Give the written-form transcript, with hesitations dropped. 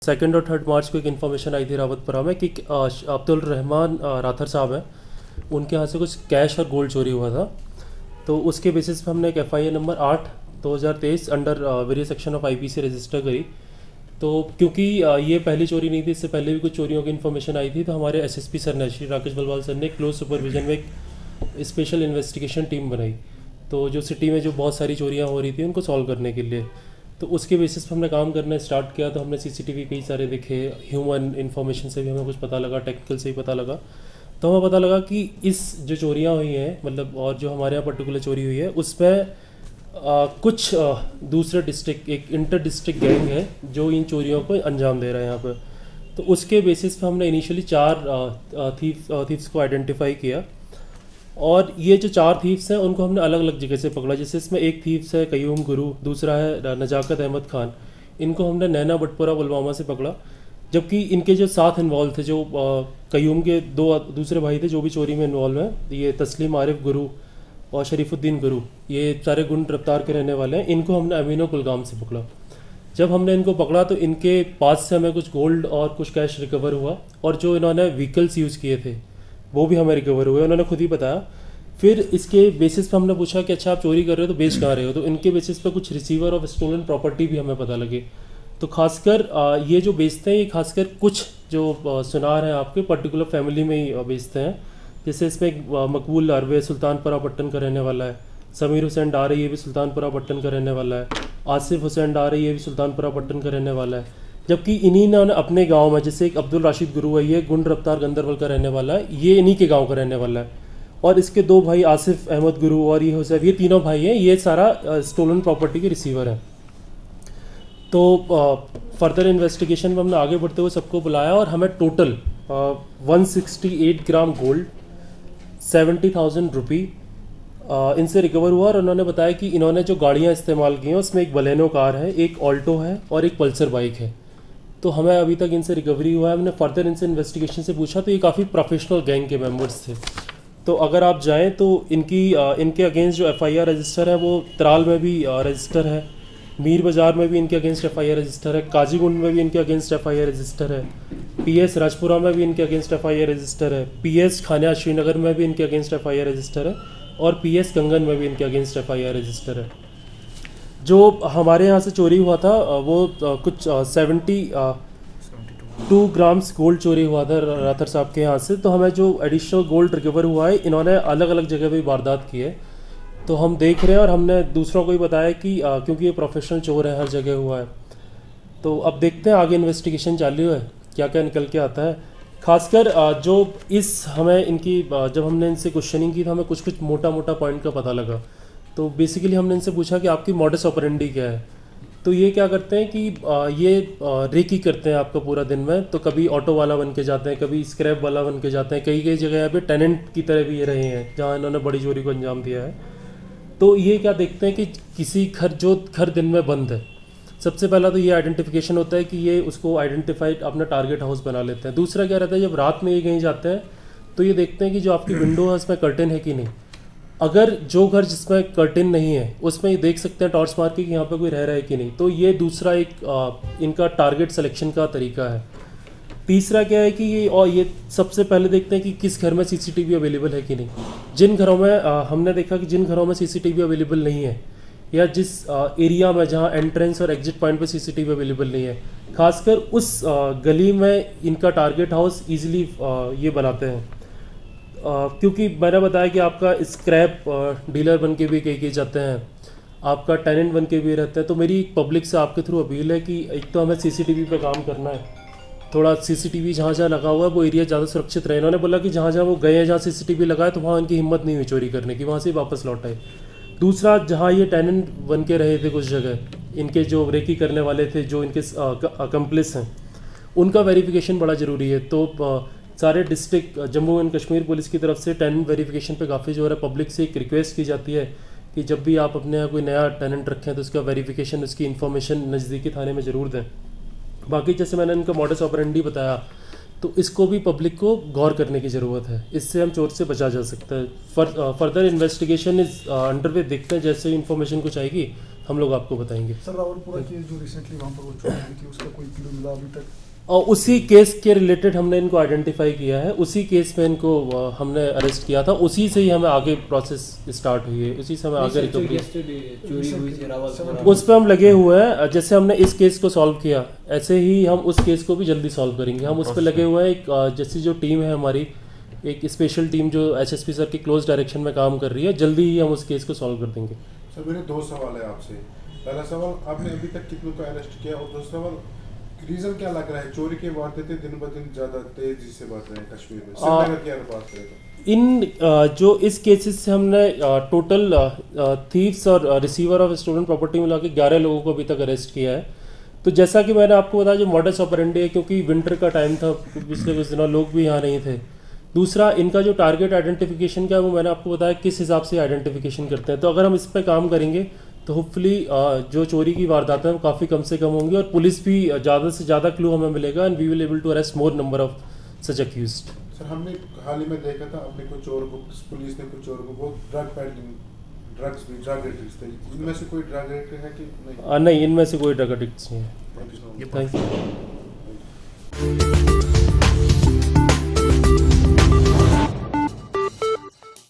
2 और 3 मार्च को एक इन्फॉर्मेशन आई थी रावतपुरा में कि अब्दुल रहमान राथर साहब हैं, उनके यहाँ से कुछ कैश और गोल्ड चोरी हुआ था। तो उसके बेसिस पे हमने एक FIR number 8/2023 under various section of IPC register करी। तो क्योंकि ये पहली चोरी नहीं थी, इससे पहले भी कुछ चोरियों की इन्फॉर्मेशन आई थी, तो हमारे SSP सर ने, श्री राकेश बलवाल सर ने क्लोज सुपरविजन में एक स्पेशल इन्वेस्टिगेशन टीम बनाई। तो जो सिटी में जो बहुत सारी चोरियाँ हो रही थी उनको सॉल्व करने के लिए, तो उसके बेसिस पर हमने काम करना स्टार्ट किया। तो हमने CCTV कई सारे देखे, ह्यूमन इन्फॉर्मेशन से भी हमें कुछ पता लगा, टेक्निकल से भी पता लगा। तो हमें पता लगा कि इस जो चोरियाँ हुई हैं, मतलब और जो हमारे यहाँ पर्टिकुलर चोरी हुई है उसमें कुछ दूसरे डिस्ट्रिक्ट, एक इंटर डिस्ट्रिक्ट गैंग है जो इन चोरियों को अंजाम दे रहा है यहाँ पर। तो उसके बेसिस पे हमने इनिशियली 4 थीव्स को आइडेंटिफाई किया, और ये जो 4 थीव्स हैं उनको हमने अलग अलग जगह से पकड़ा। जैसे इसमें एक थीव्स है कयूम गुरु, दूसरा है नजाकत अहमद खान। इनको हमने नैना बटपुरा पुलवामा से पकड़ा, जबकि इनके जो साथ इन्वॉल्व थे, जो कयूम के 2 दूसरे भाई थे जो भी चोरी में इन्वॉल्व हैं, ये तस्लीम आरिफ गुरु और शरीफुद्दीन गुरु, ये सारे गुंड रफ्तार के रहने वाले हैं। इनको हमने अमीनो कुलगाम से पकड़ा। जब हमने इनको पकड़ा तो इनके पास से हमें कुछ गोल्ड और कुछ कैश रिकवर हुआ, और जो इन्होंने व्हीकल्स यूज़ किए थे वो भी हमें रिकवर हुए, उन्होंने खुद ही बताया। फिर इसके बेसिस पे हमने पूछा कि अच्छा आप चोरी कर रहे हो तो बेच कहाँ रहे हो, तो इनके बेसिस पे कुछ रिसीवर ऑफ स्टोलन प्रॉपर्टी भी हमें पता लगे। तो खासकर ये जो बेचते हैं, ये खासकर कुछ जो सुनार हैं आपके पर्टिकुलर फैमिली में ही बेचते हैं। जैसे इसमें एक मकबूल अरवे सुल्तानपुरा पट्टन का रहने वाला है, समीर हुसैन डारे ये भी सुल्तानपुरा पट्टन का रहने वाला है, आसिफ हुसैन डारे ये भी सुल्तानपुरा पट्टन का रहने वाला है। जबकि इन्हीं ने अपने गांव में, जैसे एक अब्दुल राशिद गुरु है, ये गुंड रफ्तार गंदरबल का रहने वाला है, ये इन्हीं के गांव का रहने वाला है। और इसके 2 भाई आसिफ अहमद गुरु और ये हुसैन, ये तीनों भाई हैं, ये सारा स्टोलन प्रॉपर्टी के रिसीवर हैं। तो फर्दर इन्वेस्टिगेशन में हमने आगे बढ़ते हुए सबको बुलाया, और हमें टोटल 168 ग्राम गोल्ड, 70,000 रुपी इनसे रिकवर हुआ। और उन्होंने बताया कि इन्होंने जो गाड़ियाँ इस्तेमाल की हैं उसमें एक बलेनो कार है, एक ऑल्टो है और एक पल्सर बाइक है। तो हमें अभी तक इनसे रिकवरी हुआ है। हमने फर्दर इनसे इन्वेस्टिगेशन से पूछा तो ये काफ़ी प्रोफेशनल गैंग के मेंबर्स थे। तो अगर आप जाएं तो इनके अगेंस्ट जो FIR रजिस्टर है वो त्राल में भी रजिस्टर है, मीर बाज़ार में भी इनके अगेंस्ट FIR रजिस्टर है, काजीगुंड में भी इनके अगेंस्ट FIR रजिस्टर है, PS राजपुरा में भी इनके अगेंस्ट FIR रजिस्टर है, PS खानिया श्रीनगर में भी इनके अगेंस्ट FIR रजिस्टर है, और PS कंगन में भी इनके अगेंस्ट FIR रजिस्टर है। जो हमारे यहाँ से चोरी हुआ था वो कुछ 72 ग्राम्स गोल्ड चोरी हुआ था राथर साहब के यहाँ से। तो हमें जो एडिशनल गोल्ड रिकवर हुआ है, इन्होंने अलग अलग जगह पे वारदात की है। तो हम देख रहे हैं, और हमने दूसरों को भी बताया कि क्योंकि ये प्रोफेशनल चोर है, हर जगह हुआ है। तो अब देखते हैं आगे इन्वेस्टिगेशन चालू है, क्या क्या निकल के आता है। खासकर जो हमें इनकी जब हमने इनसे क्वेश्चनिंग की तो हमें कुछ कुछ मोटा मोटा पॉइंट का पता लगा। तो बेसिकली हमने इनसे पूछा कि आपकी मॉडस ऑपरेंडी क्या है। तो ये क्या करते हैं कि ये रेकी करते हैं आपका पूरा दिन में। तो कभी ऑटो वाला बन के जाते हैं, कभी स्क्रैप वाला बन के जाते हैं, कई कई जगह यहाँ पे टेनेंट की तरह भी ये रहे हैं जहाँ इन्होंने बड़ी चोरी को अंजाम दिया है। तो ये क्या देखते हैं कि किसी घर दिन में बंद है, सबसे पहला तो ये आइडेंटिफिकेशन होता है कि ये उसको आइडेंटिफाइड अपना टारगेट हाउस बना लेते हैं। दूसरा क्या रहता है, जब रात में ये कहीं जाते हैं तो ये देखते हैं कि जो आपकी विंडो है उसमें कर्टेन है कि नहीं। अगर जो घर जिसमें कर्टेन नहीं है उसमें ये देख सकते हैं टॉर्च मार के कि यहाँ पे कोई रह रहा है कि नहीं। तो ये दूसरा एक इनका टारगेट सिलेक्शन का तरीका है। तीसरा क्या है कि ये सबसे पहले देखते हैं कि किस घर में CCTV अवेलेबल है कि नहीं। जिन घरों में हमने देखा कि जिन घरों में CCTV अवेलेबल नहीं है, या जिस एरिया में जहाँ एंट्रेंस और एग्जिट पॉइंट पे CCTV अवेलेबल नहीं है, खासकर उस गली में इनका टारगेट हाउस ईजिली ये बनाते हैं। क्योंकि मैंने बताया कि आपका स्क्रैप डीलर बन के भी कई जाते हैं, आपका टेनेंट बन के भी रहते हैं। तो मेरी पब्लिक से आपके थ्रू अपील है कि एक तो हमें CCTV पे काम करना है, थोड़ा CCTV जहाँ जहाँ लगा हुआ है वो एरिया ज़्यादा सुरक्षित रहे। इन्होंने बोला कि जहाँ जहाँ वो गए हैं, जहाँ CCTV लगा है, तो वहाँ इनकी हिम्मत नहीं हुई चोरी करने की, वहाँ से वापस लौट आए। दूसरा, जहाँ ये टेनेंट बन के रहे थे कुछ जगह, इनके जो रेकी करने वाले थे, जो इनके अकम्प्लिस हैं, उनका वेरिफिकेशन बड़ा ज़रूरी है। तो सारे district Jammu and Kashmir police की तरफ से टेनेंट वेरिफिकेशन पे काफ़ी जो है पब्लिक से एक रिक्वेस्ट की जाती है कि जब भी आप अपने यहाँ कोई नया टेनेंट रखें तो उसका वेरिफिकेशन, उसकी इन्फॉर्मेशन नज़दीकी थाने में ज़रूर दें। बाकी जैसे मैंने इनका मॉडस ऑपरेंडी बताया, तो इसको भी पब्लिक को गौर करने की ज़रूरत है, इससे हम चोर से बचा जा सकता है। Further investigation is under way. देखते हैं जैसे इन्फॉर्मेशन कुछ आएगी हम लोग आपको बताएंगे। सर रावलपुरा केस जो रिसेंटली वहाँ पर वो चोरी हुई थी उसका कोई क्लू मिला अभी तक? और उसी केस के रिलेटेड हमने इनको आइडेंटिफाई किया है, उसी केस में इनको हमने अरेस्ट किया था, उसी से ही हमें आगे प्रोसेस स्टार्ट हुई है, उसी से हमें आगे रिकवरी उस पर हम लगे हुए हैं। जैसे हमने इस केस को सॉल्व किया ऐसे ही हम उस केस को भी जल्दी सॉल्व करेंगे। हम उस पर लगे हुए हैं। एक जैसी जो टीम है हमारी, एक स्पेशल टीम जो एसएसपी सर की क्लोज डायरेक्शन में काम कर रही है, जल्दी ही हम उस केस को सॉल्व कर देंगे। सर मेरे दो सवाल है आपसे। पहला सवाल, आपने अभी तक कितनों को अरेस्ट किया, और दूसरा सवाल, रीजन क्या लग रहा है चोरी के वारदातें दिन ब दिन ज्यादा तेजी से बढ़ रहे हैं कश्मीर में, श्रीनगर की अगर बात करें तो? इन जो इस केसेस से हमने टोटल थीव्स और रिसीवर ऑफ स्टोलन प्रॉपर्टी मिला के 11 लोगों को अभी तक अरेस्ट किया है। तो जैसा कि मैंने आपको बताया, जो मॉडस ऑपरेंडी है, क्योंकि विंटर का टाइम था, पिछले कुछ दिनों लोग भी यहाँ नहीं थे। दूसरा, इनका जो टारगेट आइडेंटिफिकेशन का है वो मैंने आपको बताया किस हिसाब से आइडेंटिफिकेशन करते हैं। तो अगर हम इस पर काम करेंगे तो होपफुली जो चोरी की वारदातें हैं वो काफ़ी कम से कम होंगी और पुलिस भी ज़्यादा से ज़्यादा क्लू हमें मिलेगा and we will able to arrest more number of such accused. Sir हमने हाल ही में देखा था, अपने कुछ चोर को, पुलिस ने कुछ चोर को, वो ड्रग पेडलिंग, ड्रग्स भी, ड्रग एडिक्ट्स थे, इनमें से कोई ड्रग एडिक्ट है कि नहीं? नहीं, इनमें से कोई ड्रग एडिक्ट्स नहीं है। Thank you. Thank you.